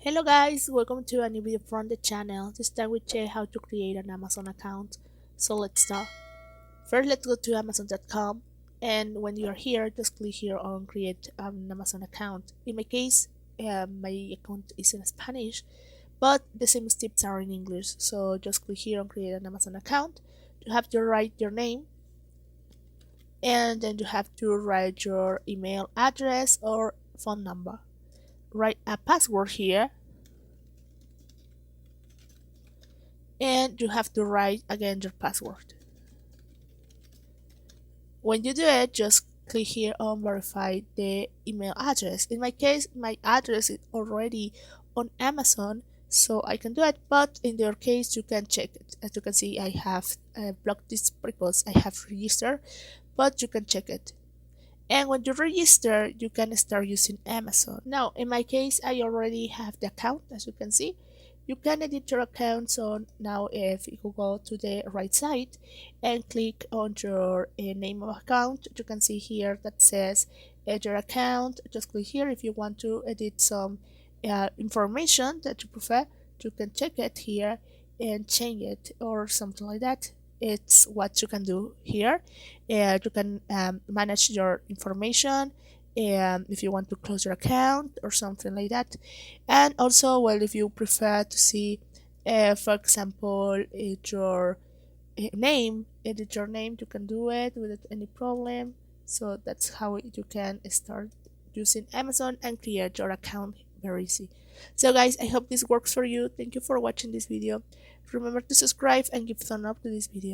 Hello guys, welcome to a new video from the channel. This time we check how to create an Amazon account. So let's start. First let's go to amazon.com, and when you're here just click here on create an Amazon account. In my case, my account is in Spanish, but the same steps are in English. So just click here on create an Amazon account. You have to write your name, and then you have to write your email address or phone number. Write a password here, and you have to write again your password. When you do it, just click here on verify the email address. In my case, my address is already on Amazon, so I can do it, but in your case you can check it. As you can see, I have blocked this because I have registered, but you can check it. And when you register, you can start using Amazon. Now, in my case, I already have the account, as you can see. You can edit your account. So now if you go to the right side and click on your name of account, you can see here that says edit your account. Just click here. If you want to edit some information that you prefer, you can check it here and change it or something like that. It's what you can do here. You can manage your information, if you want to close your account or something like that. And also, well, if you prefer to see for example your name, edit your name, you can do it without any problem. So that's how you can start using Amazon and create your account very easy. So guys, I hope this works for you. Thank you for watching this video. Remember to subscribe and give thumb up to this video.